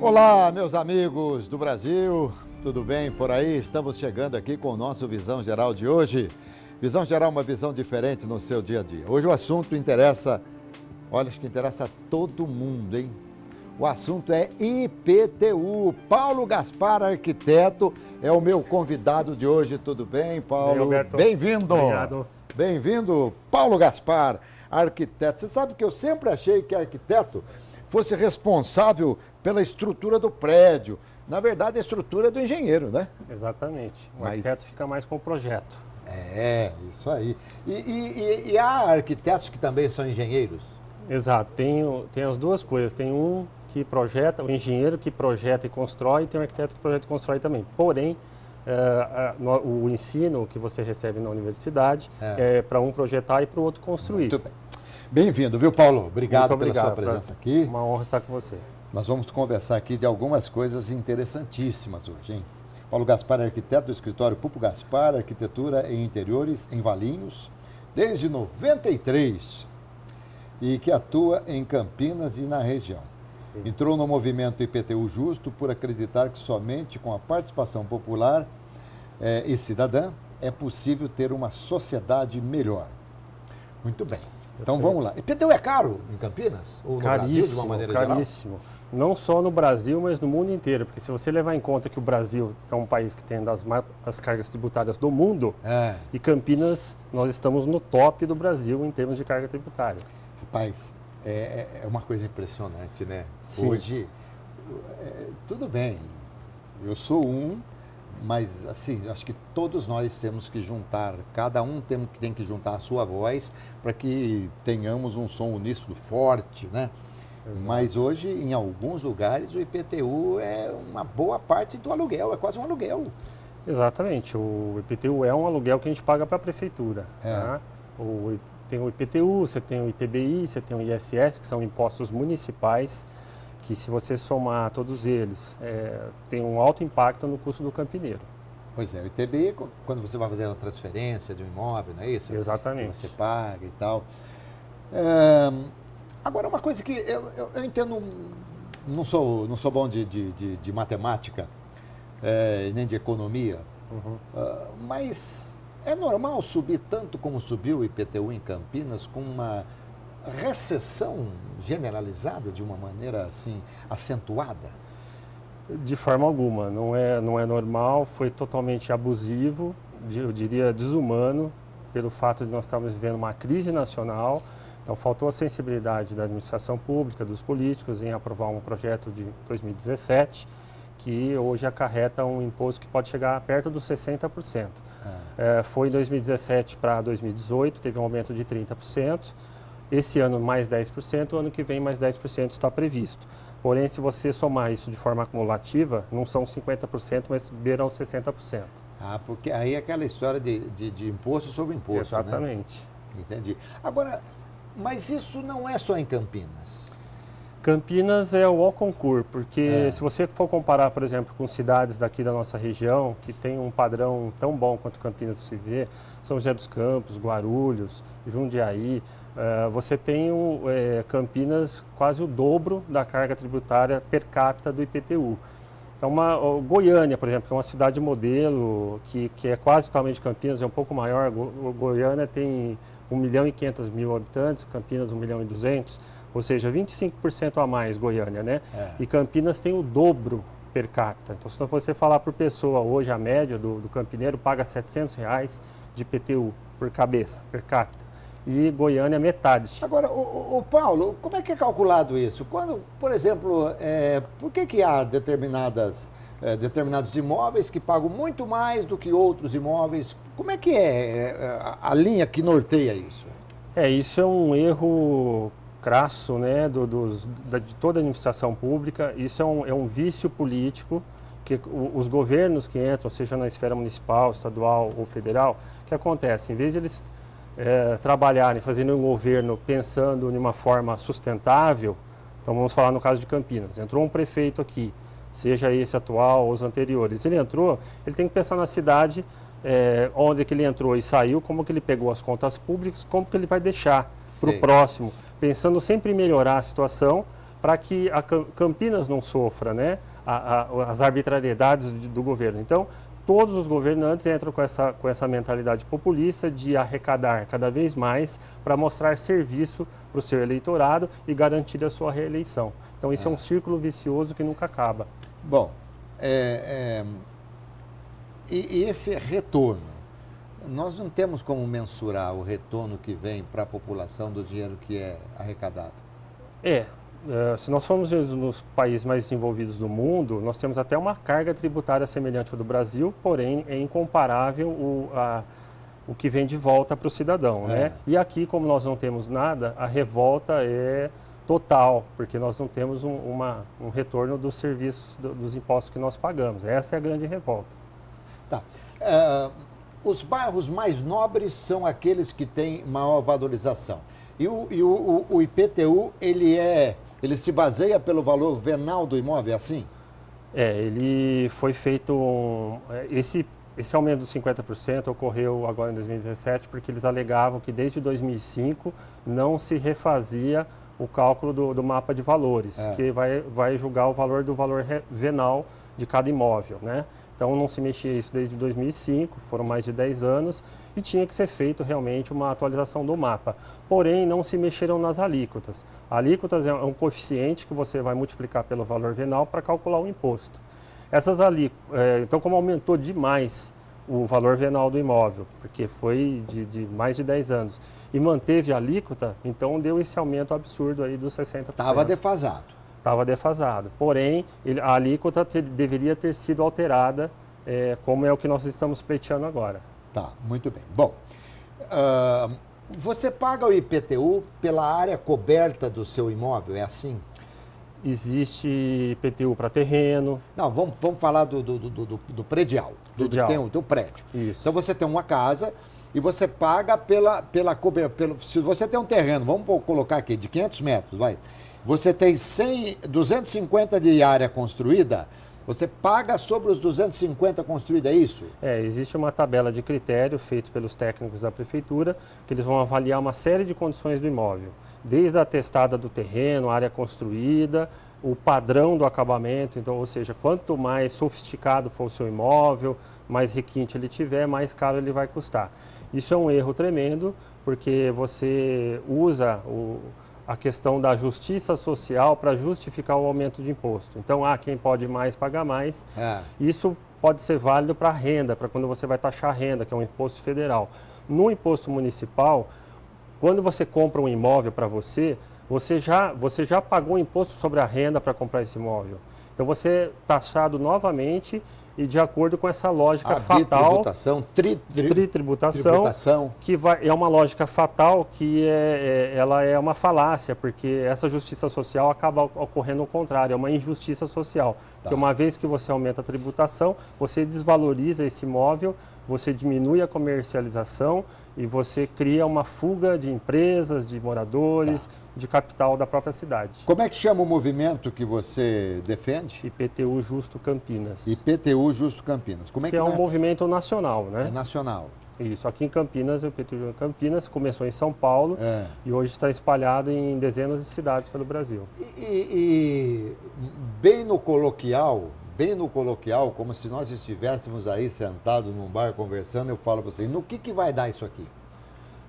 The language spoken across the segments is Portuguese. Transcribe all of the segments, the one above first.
Olá, meus amigos do Brasil, tudo bem por aí? Estamos chegando aqui com o nosso Visão Geral de hoje. Visão Geral, uma visão diferente no seu dia a dia. Hoje o assunto interessa, olha, acho que interessa a todo mundo, hein? O assunto é IPTU. Paulo Gaspar, arquiteto, é o meu convidado de hoje. Tudo bem, Paulo? Bem-vindo. Obrigado. Bem-vindo, Paulo Gaspar, arquiteto. Você sabe que eu sempre achei que arquiteto fosse responsável pela estrutura do prédio. Na verdade, a estrutura é do engenheiro, né? Exatamente. O arquiteto fica mais com o projeto. É, isso aí. E há arquitetos que também são engenheiros? Exato. Tem as duas coisas. Tem um que projeta, o engenheiro que projeta e constrói, e tem o arquiteto que projeta e constrói também. Porém, o ensino que você recebe na universidade é para um projetar e para o outro construir. Muito bem. Bem-vindo, viu, Paulo? Obrigado pela sua presença aqui. Uma honra estar com você. Nós vamos conversar aqui de algumas coisas interessantíssimas hoje, hein? Paulo Gaspar é arquiteto do escritório Pupo Gaspar, Arquitetura em Interiores, em Valinhos, desde 93, e que atua em Campinas e na região. Sim. Entrou no movimento IPTU Justo por acreditar que somente com a participação popular e cidadã é possível ter uma sociedade melhor. Muito bem. Então vamos lá. IPTU é caro em Campinas? Ou no Brasil, de uma maneira geral? Caríssimo. Não só no Brasil, mas no mundo inteiro. Porque se você levar em conta que o Brasil é um país que tem as cargas tributárias do mundo, e Campinas, nós estamos no top do Brasil em termos de carga tributária. Rapaz, é uma coisa impressionante, né? Sim. Hoje, tudo bem, eu sou mas assim, acho que todos nós temos que juntar, cada um tem que juntar a sua voz para que tenhamos um som uníssono forte, né? Exato. Mas hoje, em alguns lugares, o IPTU é uma boa parte do aluguel, é quase um aluguel. Exatamente, o IPTU é um aluguel que a gente paga para a prefeitura. Tá? Tem o IPTU, você tem o ITBI, você tem o ISS, que são impostos municipais, que se você somar todos eles, tem um alto impacto no custo do campineiro. Pois é, o ITBI, quando você vai fazer uma transferência de um imóvel, não é isso? Exatamente. Você paga e tal. Agora, uma coisa que eu entendo, não sou bom de matemática, nem de economia, mas é normal subir tanto como subiu o IPTU em Campinas, com uma recessão generalizada de uma maneira assim acentuada? De forma alguma, não é normal, foi totalmente abusivo, eu diria desumano, pelo fato de nós estarmos vivendo uma crise nacional. Então faltou a sensibilidade da administração pública, dos políticos em aprovar um projeto de 2017 que hoje acarreta um imposto que pode chegar perto dos 60%. Foi em 2017 para 2018, teve um aumento de 30%. Esse ano mais 10%, o ano que vem mais 10% está previsto. Porém, se você somar isso de forma acumulativa, não são 50%, mas beiram 60%. Porque aí é aquela história de imposto sobre imposto, exatamente. Né? Entendi. Agora, mas isso não é só em Campinas. Campinas é o concurso, porque se você for comparar, por exemplo, com cidades daqui da nossa região, que tem um padrão tão bom quanto Campinas se vê, São José dos Campos, Guarulhos, Jundiaí, você tem Campinas quase o dobro da carga tributária per capita do IPTU. Então, Goiânia, por exemplo, que é uma cidade modelo, que é quase totalmente Campinas, é um pouco maior. Goiânia tem 1.500.000 habitantes, Campinas 1.200.000, ou seja, 25% a mais Goiânia, né? E Campinas tem o dobro per capita. Então, se você falar por pessoa, hoje a média do campineiro paga R$700 de IPTU por cabeça, per capita. E Goiânia metade. Agora, o Paulo, como é que é calculado isso? Quando, por exemplo, por que há determinados imóveis que pagam muito mais do que outros imóveis? Como é que é a linha que norteia isso? Isso é um erro crasso, né, de toda a administração pública. Isso é um vício político que os governos que entram, seja na esfera municipal, estadual ou federal, o que acontece? Em vez de eles trabalharem, fazendo um governo pensando em uma forma sustentável, então vamos falar no caso de Campinas, entrou um prefeito aqui, seja esse atual ou os anteriores, ele entrou, ele tem que pensar na cidade onde que ele entrou e saiu, como que ele pegou as contas públicas, como que ele vai deixar para o Sim. próximo, pensando sempre em melhorar a situação para que a Campinas não sofra, né, as arbitrariedades do governo. Então, todos os governantes entram com essa mentalidade populista de arrecadar cada vez mais para mostrar serviço para o seu eleitorado e garantir a sua reeleição. Então, isso é um círculo vicioso que nunca acaba. Bom, e esse retorno, nós não temos como mensurar o retorno que vem para a população do dinheiro que é arrecadado. Se nós formos nos países mais desenvolvidos do mundo, nós temos até uma carga tributária semelhante ao do Brasil, porém é incomparável o que vem de volta para o cidadão, né? E aqui, como nós não temos nada, a revolta é total, porque nós não temos um retorno dos serviços, dos impostos que nós pagamos. Essa é a grande revolta. Tá. Os bairros mais nobres são aqueles que têm maior valorização. E o IPTU, ele se baseia pelo valor venal do imóvel, é assim? Ele foi feito... Esse aumento dos 50% ocorreu agora em 2017, porque eles alegavam que desde 2005 não se refazia o cálculo do mapa de valores, que vai julgar o valor do valor venal de cada imóvel, né? Então não se mexia isso desde 2005, foram mais de 10 anos, e tinha que ser feito realmente uma atualização do mapa. Porém, não se mexeram nas alíquotas. Alíquotas é um coeficiente que você vai multiplicar pelo valor venal para calcular o imposto. Essas alíquotas, então como aumentou demais o valor venal do imóvel, porque foi de mais de 10 anos, e manteve a alíquota, então deu esse aumento absurdo aí dos 60%. Estava defasado. Estava defasado. Porém, a alíquota deveria ter sido alterada, como é o que nós estamos pleiteando agora. Tá, muito bem. Bom, você paga o IPTU pela área coberta do seu imóvel, é assim? Existe IPTU para terreno. Não, vamos falar do predial, do prédio. Isso. Então você tem uma casa e você paga pela cobertura. Se você tem um terreno, vamos colocar aqui, de 500 metros, vai. Você tem 250 de área construída, você paga sobre os 250 construídos, é isso? Existe uma tabela de critério feita pelos técnicos da prefeitura, que eles vão avaliar uma série de condições do imóvel, desde a testada do terreno, a área construída, o padrão do acabamento, então, ou seja, quanto mais sofisticado for o seu imóvel, mais requinte ele tiver, mais caro ele vai custar. Isso é um erro tremendo, porque você usa a questão da justiça social para justificar o aumento de imposto. Então, quem pode mais, paga mais. Isso pode ser válido para a renda, para quando você vai taxar a renda, que é um imposto federal. No imposto municipal, quando você compra um imóvel para você já pagou imposto sobre a renda para comprar esse imóvel. Então, você é taxado novamente e de acordo com essa lógica fatal, tritributação, que é uma lógica fatal que ela é uma falácia, porque essa justiça social acaba ocorrendo o contrário, é uma injustiça social. Porque uma vez que você aumenta a tributação, você desvaloriza esse imóvel, você diminui a comercialização e você cria uma fuga de empresas, de moradores, de capital da própria cidade. Como é que chama o movimento que você defende? IPTU Justo Campinas. IPTU Justo Campinas. Como é que é um movimento nacional, né? É nacional. Isso. Aqui em Campinas, o IPTU Justo Campinas começou em São Paulo e hoje está espalhado em dezenas de cidades pelo Brasil. E bem no coloquial, como se nós estivéssemos aí sentados num bar conversando, eu falo para você, no que vai dar isso aqui?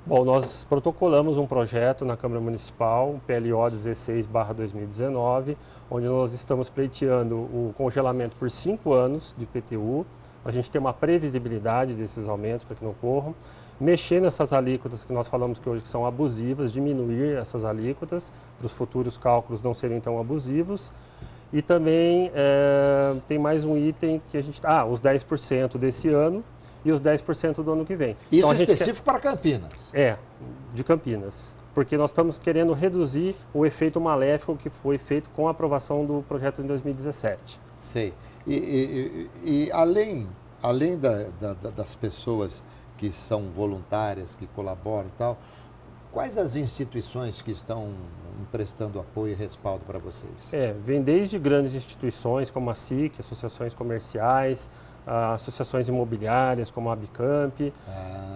Bom, nós protocolamos um projeto na Câmara Municipal, o PLO 16/2019, onde nós estamos pleiteando o congelamento por 5 anos de IPTU, para a gente ter uma previsibilidade desses aumentos para que não ocorram, mexer nessas alíquotas que nós falamos que hoje que são abusivas, diminuir essas alíquotas para os futuros cálculos não serem tão abusivos. E também tem mais um item que a gente... os 10% desse ano e os 10% do ano que vem. Isso então, específico para Campinas? De Campinas. Porque nós estamos querendo reduzir o efeito maléfico que foi feito com a aprovação do projeto em 2017. Sei. E além das pessoas que são voluntárias, que colaboram e tal, quais as instituições que estão prestando apoio e respaldo para vocês? Vem desde grandes instituições como a SIC, associações comerciais, associações imobiliárias como a Abicamp,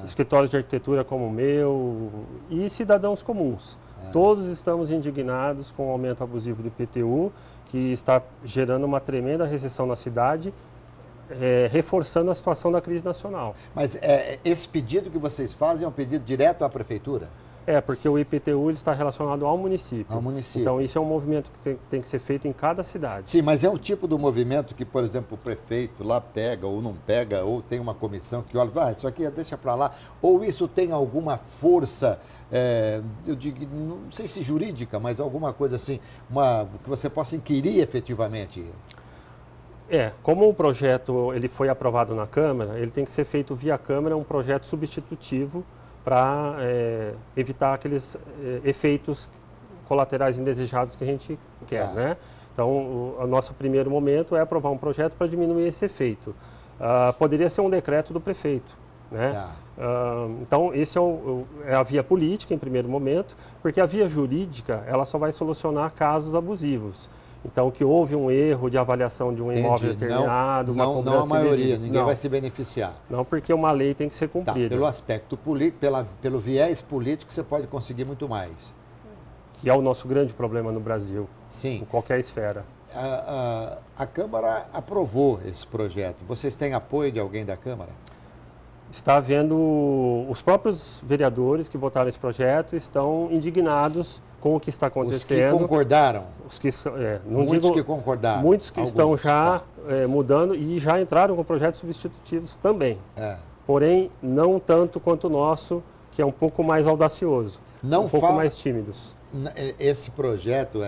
escritórios de arquitetura como o meu e cidadãos comuns. Todos estamos indignados com o aumento abusivo do IPTU, que está gerando uma tremenda recessão na cidade, reforçando a situação da crise nacional. Mas esse pedido que vocês fazem é um pedido direto à prefeitura? Porque o IPTU ele está relacionado ao município. Ao município. Então, isso é um movimento que tem que ser feito em cada cidade. Sim, mas é um tipo do movimento que, por exemplo, o prefeito lá pega ou não pega, ou tem uma comissão que olha, isso aqui deixa para lá, ou isso tem alguma força, eu digo, não sei se jurídica, mas alguma coisa assim, que você possa inquirir efetivamente. Como o projeto ele foi aprovado na Câmara, ele tem que ser feito via Câmara, um projeto substitutivo para evitar aqueles efeitos colaterais indesejados que a gente quer, né? Então, o nosso primeiro momento é aprovar um projeto para diminuir esse efeito. Poderia ser um decreto do prefeito, né? Então, esse é a via política em primeiro momento, porque a via jurídica ela só vai solucionar casos abusivos. Então, que houve um erro de avaliação de um imóvel determinado, uma cobrança não a maioria, indevida. ninguém vai se beneficiar. Não, porque uma lei tem que ser cumprida. Pelo aspecto político, pelo viés político, você pode conseguir muito mais. Que é o nosso grande problema no Brasil, sim, em qualquer esfera. A Câmara aprovou esse projeto. Vocês têm apoio de alguém da Câmara? Está havendo, os próprios vereadores que votaram esse projeto estão indignados com o que está acontecendo. Os que concordaram? Muitos que concordaram. Muitos que estão já mudando e já entraram com projetos substitutivos também. Porém, não tanto quanto o nosso, que é um pouco mais audacioso, pouco mais tímidos. Esse projeto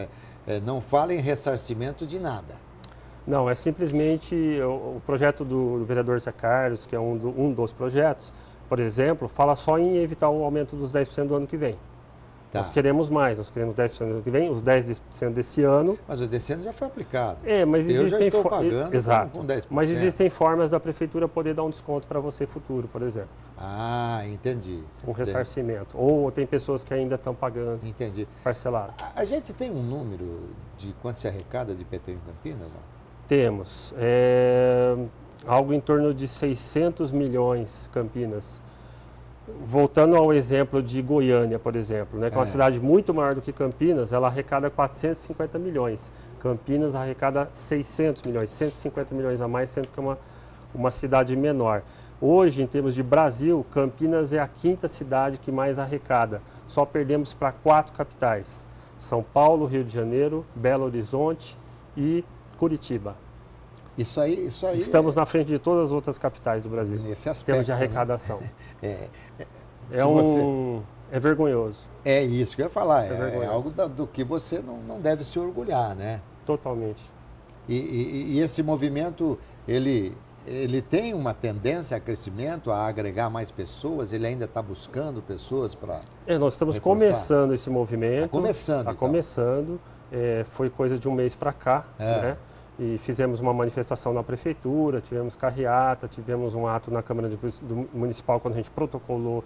não fala em ressarcimento de nada. Não, é simplesmente o projeto do vereador Zé Carlos, que é um dos projetos, por exemplo, fala só em evitar o aumento dos 10% do ano que vem. Nós queremos mais, nós queremos 10% do ano que vem, os 10% desse ano. Mas o desse ano já foi aplicado. Mas eu existem já estou pagando com 10%. Mas existem formas da prefeitura poder dar um desconto para você futuro, por exemplo. Entendi. Um ressarcimento. Ou tem pessoas que ainda estão pagando parcelado. A gente tem um número de quanto se arrecada de IPTU em Campinas? Não? Temos. Algo em torno de 600 milhões Campinas. Voltando ao exemplo de Goiânia, por exemplo, né, que é uma cidade muito maior do que Campinas, ela arrecada 450 milhões. Campinas arrecada 600 milhões, 150 milhões a mais, sendo que é uma cidade menor. Hoje, em termos de Brasil, Campinas é a quinta cidade que mais arrecada. Só perdemos para 4 capitais: São Paulo, Rio de Janeiro, Belo Horizonte e Curitiba. Isso aí Estamos na frente de todas as outras capitais do Brasil, nesse aspecto, em termos de arrecadação. É vergonhoso. É isso que eu ia falar, é algo do que você não deve se orgulhar, né? Totalmente. E esse movimento, ele tem uma tendência a crescimento, a agregar mais pessoas, ele ainda está buscando pessoas para nós estamos começando esse movimento. Está começando. Foi coisa de um mês para cá, né? E fizemos uma manifestação na prefeitura, tivemos carreata, tivemos um ato na Câmara Municipal quando a gente protocolou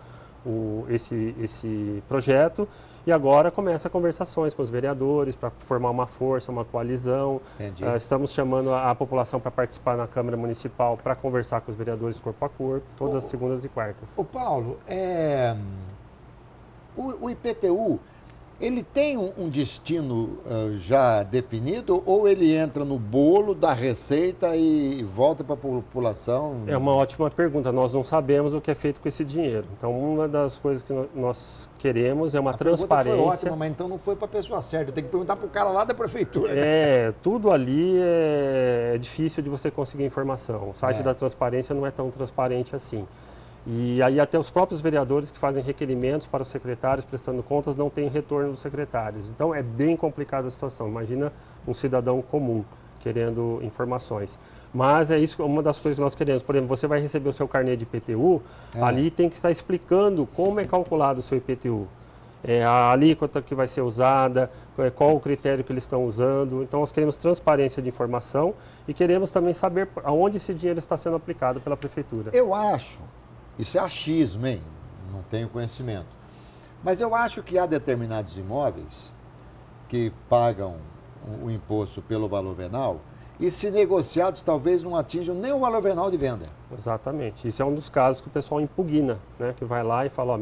esse projeto. E agora começa conversações com os vereadores para formar uma força, uma coalizão. Estamos chamando a população para participar na Câmara Municipal para conversar com os vereadores corpo a corpo, todas as segundas e quartas. Paulo, o IPTU, ele tem um destino já definido ou ele entra no bolo da receita e volta para a população? É uma ótima pergunta. Nós não sabemos o que é feito com esse dinheiro. Então, uma das coisas que nós queremos é uma transparência. Foi ótima, mas então não foi para a pessoa certa. Tem que perguntar para o cara lá da prefeitura. Tudo ali é difícil de você conseguir informação. O site da transparência não é tão transparente assim. E aí até os próprios vereadores que fazem requerimentos para os secretários prestando contas não têm retorno dos secretários. Então é bem complicada a situação. Imagina um cidadão comum querendo informações. Mas é isso, uma das coisas que nós queremos. Por exemplo, você vai receber o seu carnê de IPTU, ali tem que estar explicando como é calculado o seu IPTU. A alíquota que vai ser usada, qual o critério que eles estão usando. Então nós queremos transparência de informação e queremos também saber aonde esse dinheiro está sendo aplicado pela prefeitura. Eu acho... Isso é achismo, hein? Não tenho conhecimento. Mas eu acho que há determinados imóveis que pagam o imposto pelo valor venal e se negociados talvez não atinjam nem o valor venal de venda. Exatamente. Isso é um dos casos que o pessoal impugna, né? Que vai lá e fala, ó,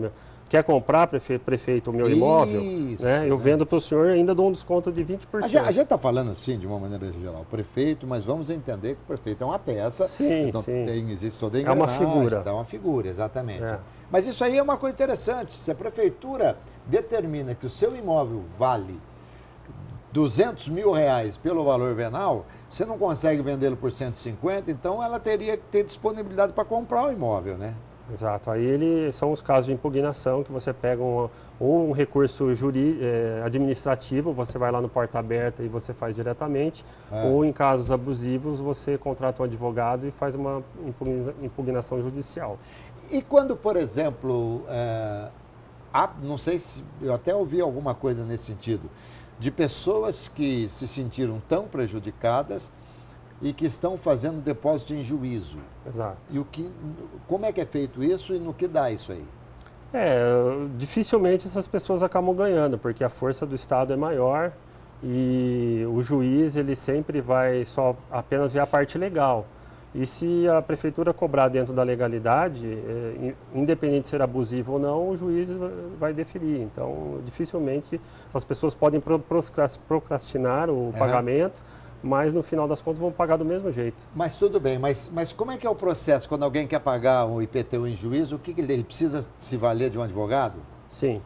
quer comprar, prefeito, o meu imóvel? Isso, né? Eu vendo para o senhor e ainda dou um desconto de 20%. A gente está falando assim, de uma maneira geral, prefeito, mas vamos entender que o prefeito é uma peça. Sim, então sim. Existe toda a engrenagem. É uma figura. É uma figura, exatamente. É. Mas isso aí é uma coisa interessante. Se a prefeitura determina que o seu imóvel vale R$200 mil pelo valor venal, você não consegue vendê-lo por 150, então ela teria que ter disponibilidade para comprar o imóvel, né? Exato. Aí são os casos de impugnação que você pega um recurso administrativo, você vai lá no porta aberta e você faz diretamente, ou em casos abusivos você contrata um advogado e faz uma impugnação judicial. E quando, por exemplo, não sei se eu até ouvi alguma coisa nesse sentido, de pessoas que se sentiram tão prejudicadas e que estão fazendo depósito em juízo. Exato. E como é que é feito isso e no que dá isso aí? Dificilmente essas pessoas acabam ganhando, porque a força do Estado é maior e o juiz ele sempre vai apenas ver a parte legal. E se a prefeitura cobrar dentro da legalidade, independente de ser abusivo ou não, o juiz vai deferir. Então, dificilmente essas pessoas podem procrastinar o pagamento, mas no final das contas vão pagar do mesmo jeito. Mas tudo bem, mas como é que é o processo quando alguém quer pagar o IPTU em juízo? O que ele precisa se valer de um advogado? Sim,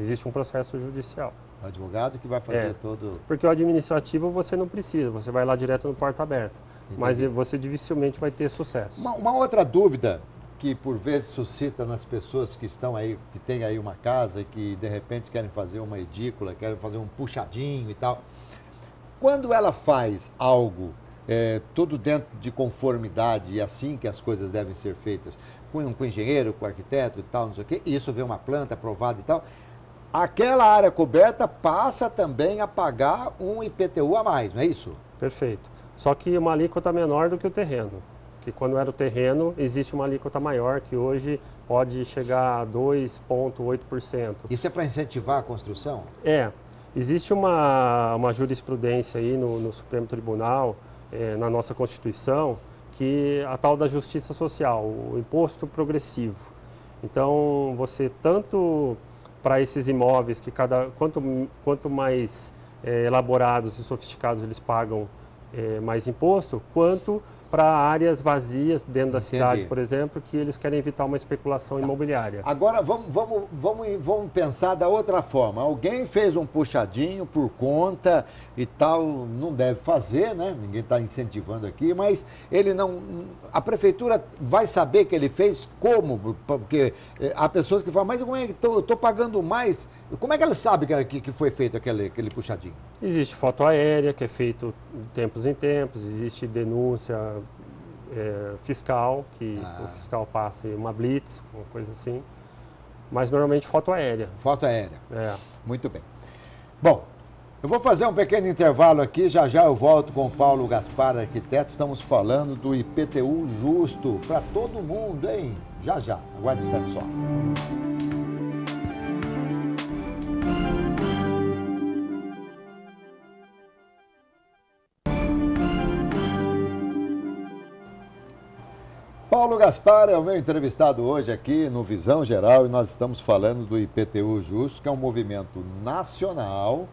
existe um processo judicial. O advogado que vai fazer todo... Porque o administrativo você não precisa, você vai lá direto no porta aberta. Entendi. Mas você dificilmente vai ter sucesso. Uma outra dúvida que por vezes suscita nas pessoas que estão aí, que têm aí uma casa e que de repente querem fazer uma edícula, querem fazer um puxadinho e tal. Quando ela faz algo tudo dentro de conformidade e assim que as coisas devem ser feitas, com o engenheiro, com o arquiteto e tal, não sei o quê, e isso vê uma planta aprovada e tal, aquela área coberta passa também a pagar um IPTU a mais, não é isso? Perfeito. Só que uma alíquota menor do que o terreno. Que quando era o terreno, existe uma alíquota maior, que hoje pode chegar a 2,8%. Isso é para incentivar a construção? Existe uma jurisprudência aí no Supremo Tribunal, na nossa Constituição, que a tal da justiça social, o imposto progressivo. Então, você tanto para esses imóveis, que quanto mais elaborados e sofisticados eles pagam mais imposto, quanto para áreas vazias dentro da cidade, por exemplo, que eles querem evitar uma especulação imobiliária. Agora, vamos pensar da outra forma. Alguém fez um puxadinho por conta e tal, não deve fazer, né? Ninguém está incentivando aqui, mas ele não... A prefeitura vai saber que ele fez como? Porque há pessoas que falam, mas como é que estou pagando mais? Como é que ela sabe que foi feito aquele puxadinho? Existe foto aérea, que é feito de tempos em tempos, existe denúncia fiscal, que o fiscal passa uma blitz, uma coisa assim, mas normalmente foto aérea. Foto aérea. Muito bem. Bom, eu vou fazer um pequeno intervalo aqui, já eu volto com o Paulo Gaspar, arquiteto, estamos falando do IPTU justo para todo mundo, hein? Já, aguarde um instante só. Paulo Gaspar é o meu entrevistado hoje aqui no Visão Geral e nós estamos falando do IPTU Justo, que é um movimento nacional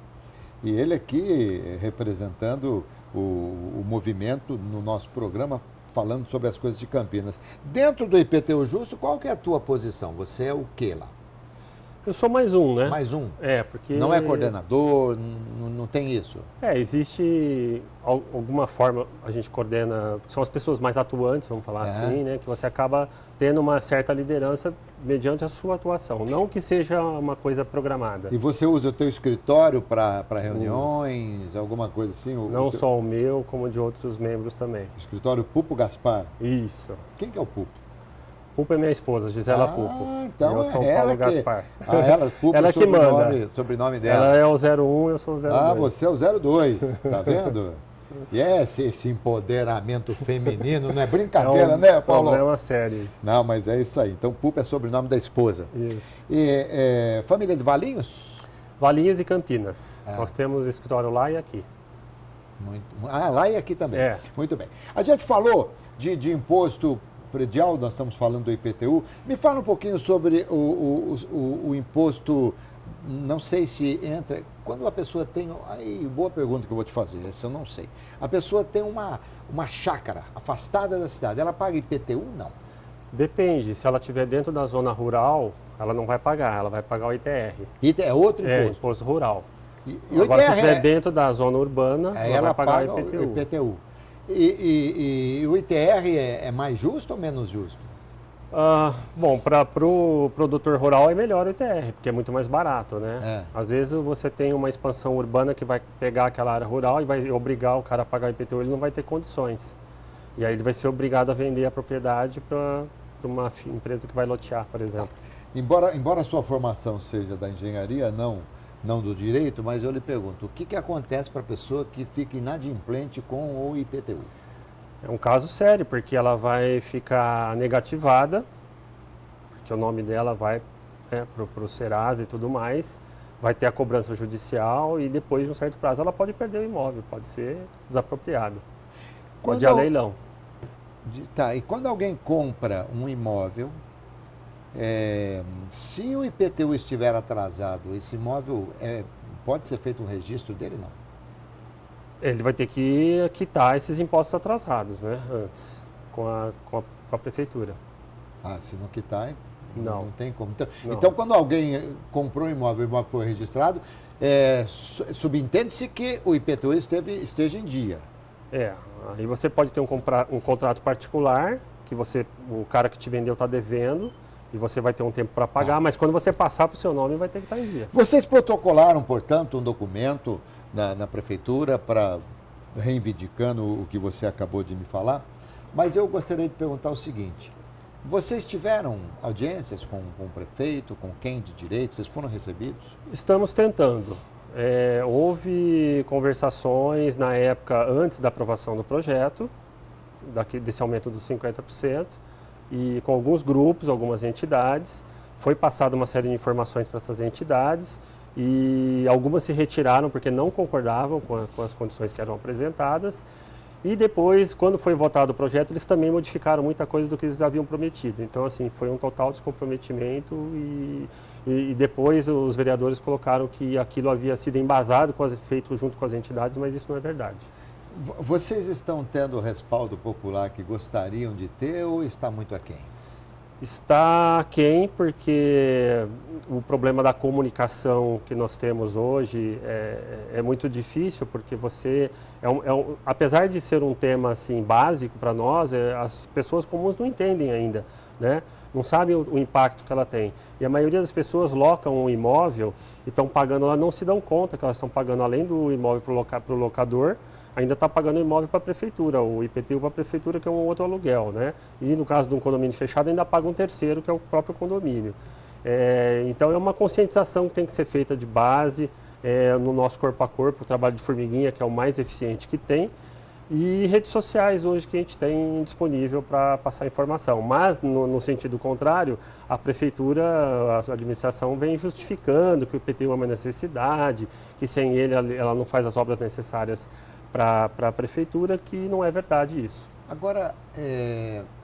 e ele aqui representando o movimento no nosso programa, falando sobre as coisas de Campinas. Dentro do IPTU Justo, qual que é a tua posição? Você é o que lá? Eu sou mais um, né? Mais um? Porque... Não é coordenador, não tem isso? Existe alguma forma, a gente coordena, são as pessoas mais atuantes, vamos falar assim, né? Que você acaba tendo uma certa liderança mediante a sua atuação, não que seja uma coisa programada. E você usa o teu escritório para reuniões, alguma coisa assim? Não só o meu, como de outros membros também. Escritório Pupo Gaspar? Isso. Quem que é o Pupo? Pupo é minha esposa, Gisela Pupo. Então eu sou o Paulo Gaspar. Pupo, ela que manda. Sobrenome dela. Ela é o 01, eu sou o 02. Você é o 02, tá vendo? E esse empoderamento feminino, não é brincadeira, né, Paulo? Problema sério. Não, mas é isso aí. Então, Pupo é sobrenome da esposa. Isso. E família de Valinhos? Valinhos e Campinas. Nós temos escritório lá e aqui. Lá e aqui também. É. Muito bem. A gente falou de imposto predial, nós estamos falando do IPTU. Me fala um pouquinho sobre o imposto, não sei se entra... Quando a pessoa tem... Aí, boa pergunta que eu vou te fazer, essa eu não sei. A pessoa tem uma chácara afastada da cidade, ela paga IPTU? Não. Depende, se ela estiver dentro da zona rural, ela não vai pagar, ela vai pagar o ITR. É outro imposto? É, imposto rural. E agora, ITR se estiver dentro da zona urbana, ela vai pagar o IPTU. IPTU. E o ITR é mais justo ou menos justo? Bom, para o produtor rural é melhor o ITR, porque é muito mais barato, né? É. Às vezes você tem uma expansão urbana que vai pegar aquela área rural e vai obrigar o cara a pagar o IPTU, ele não vai ter condições. E aí ele vai ser obrigado a vender a propriedade para uma empresa que vai lotear, por exemplo. Embora a sua formação seja da engenharia, não do direito, mas eu lhe pergunto, o que acontece para a pessoa que fica inadimplente com o IPTU? É um caso sério, porque ela vai ficar negativada, porque o nome dela vai para o Serasa e tudo mais, vai ter a cobrança judicial e depois de um certo prazo ela pode perder o imóvel, pode ser desapropriado. Pode ir a leilão. Tá, e quando alguém compra um imóvel, se o IPTU estiver atrasado, esse imóvel pode ser feito um registro dele, não? Ele vai ter que quitar esses impostos atrasados, né, antes, com a prefeitura. Se não quitar, não tem como. Então, quando alguém comprou um imóvel e o imóvel foi registrado, subentende-se que o IPTU esteja em dia. Aí você pode ter um contrato particular, que o cara que te vendeu está devendo, e você vai ter um tempo para pagar, mas quando você passar para o seu nome, vai ter que estar em dia. Vocês protocolaram, portanto, um documento na prefeitura reivindicando o que você acabou de me falar, mas eu gostaria de perguntar o seguinte: vocês tiveram audiências com o prefeito, com quem de direito? Vocês foram recebidos? Estamos tentando. Houve conversações na época antes da aprovação do projeto, desse aumento dos 50%, e com alguns grupos, algumas entidades. Foi passada uma série de informações para essas entidades e algumas se retiraram porque não concordavam com as condições que eram apresentadas. E depois, quando foi votado o projeto, eles também modificaram muita coisa do que eles haviam prometido. Então, assim, foi um total descomprometimento e depois os vereadores colocaram que aquilo havia sido embasado, feito junto com as entidades, mas isso não é verdade. Vocês estão tendo o respaldo popular que gostariam de ter ou está muito aquém? Está aquém porque o problema da comunicação que nós temos hoje é muito difícil, porque apesar de ser um tema assim, básico para nós, as pessoas comuns não entendem ainda, né? Não sabem o impacto que ela tem. E a maioria das pessoas locam um imóvel e estão pagando, elas não se dão conta que elas estão pagando, além do imóvel para o locador, ainda está pagando o imóvel para a prefeitura, o IPTU para a prefeitura, que é um outro aluguel, né? E no caso de um condomínio fechado, ainda paga um terceiro, que é o próprio condomínio. Então é uma conscientização que tem que ser feita de base, no nosso corpo a corpo, o trabalho de formiguinha, que é o mais eficiente que tem, e redes sociais hoje que a gente tem disponível para passar informação. Mas, no sentido contrário, a prefeitura, a administração vem justificando que o IPTU é uma necessidade, que sem ele ela não faz as obras necessárias para a prefeitura, que não é verdade isso. Agora,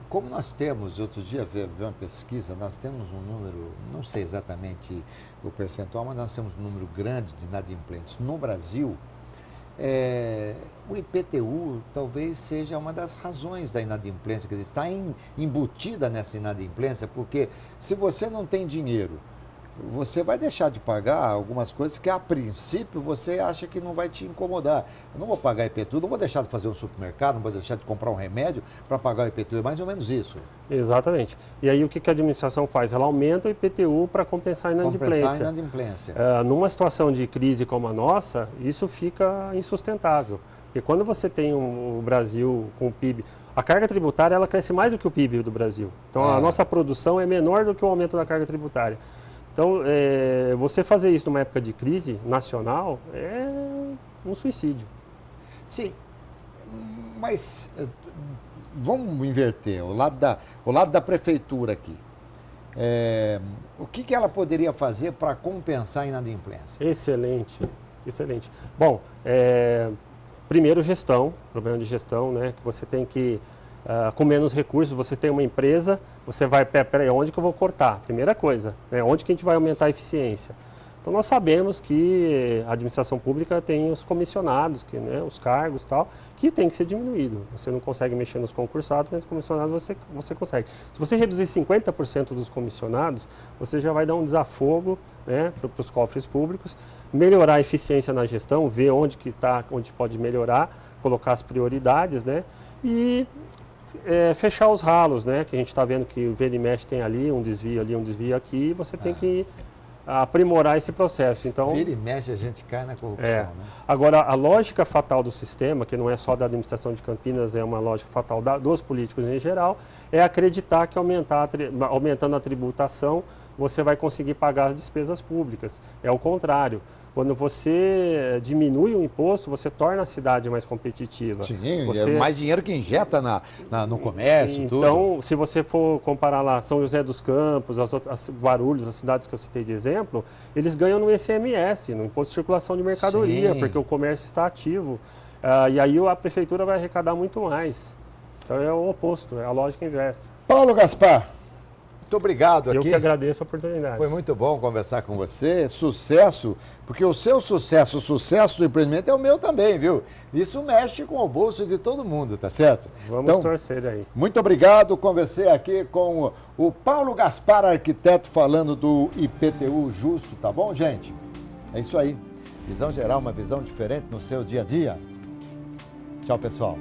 como nós temos, outro dia vi uma pesquisa, nós temos um número, não sei exatamente o percentual, mas nós temos um número grande de inadimplentes no Brasil. O IPTU talvez seja uma das razões da inadimplência, quer dizer, está embutida nessa inadimplência, porque se você não tem dinheiro, você vai deixar de pagar algumas coisas que a princípio você acha que não vai te incomodar. Eu não vou pagar IPTU, não vou deixar de fazer um supermercado, não vou deixar de comprar um remédio para pagar o IPTU, é mais ou menos isso. Exatamente. E aí o que a administração faz? Ela aumenta o IPTU para compensar a inadimplência. Numa situação de crise como a nossa, isso fica insustentável. Porque quando você tem o Brasil com o PIB, a carga tributária ela cresce mais do que o PIB do Brasil. Então a nossa produção é menor do que o aumento da carga tributária. Então, você fazer isso numa época de crise nacional é um suicídio. Sim, mas vamos inverter, o lado da prefeitura aqui. O que ela poderia fazer para compensar a inadimplência? Excelente, excelente. Bom, Primeiro, gestão, problema de gestão, né? Que você tem que, com menos recursos, você tem uma empresa, você vai, peraí, onde que eu vou cortar? Primeira coisa, né? Onde que a gente vai aumentar a eficiência? Então, nós sabemos que a administração pública tem os comissionados, que, né, os cargos e tal, que tem que ser diminuído. Você não consegue mexer nos concursados, mas os comissionados você consegue. Se você reduzir 50% dos comissionados, você já vai dar um desafogo, né, para os cofres públicos, melhorar a eficiência na gestão, ver onde pode melhorar, colocar as prioridades, né, e fechar os ralos, né, que a gente está vendo que o Vira e Mexe tem ali um desvio aqui, você tem que aprimorar esse processo. Então, Vira e mexe, a gente cai na corrupção. Né? Agora, a lógica fatal do sistema, que não é só da administração de Campinas, é uma lógica fatal dos políticos em geral, é acreditar que aumentando a tributação, você vai conseguir pagar as despesas públicas. É o contrário. Quando você diminui o imposto, você torna a cidade mais competitiva. Sim, é mais dinheiro que injeta no comércio, então, tudo. Então, se você for comparar lá São José dos Campos, as Guarulhos, as cidades que eu citei de exemplo, eles ganham no ICMS, no Imposto de Circulação de Mercadoria, sim, porque o comércio está ativo. E aí a prefeitura vai arrecadar muito mais. Então é o oposto, é a lógica inversa. Paulo Gaspar, muito obrigado aqui. Eu que agradeço a oportunidade. Foi muito bom conversar com você. Sucesso, porque o seu sucesso, o sucesso do empreendimento é o meu também, viu? Isso mexe com o bolso de todo mundo, tá certo? Vamos torcer aí. Muito obrigado. Conversei aqui com o Paulo Gaspar, arquiteto, falando do IPTU justo, tá bom, gente? É isso aí. Visão geral, uma visão diferente no seu dia a dia. Tchau, pessoal.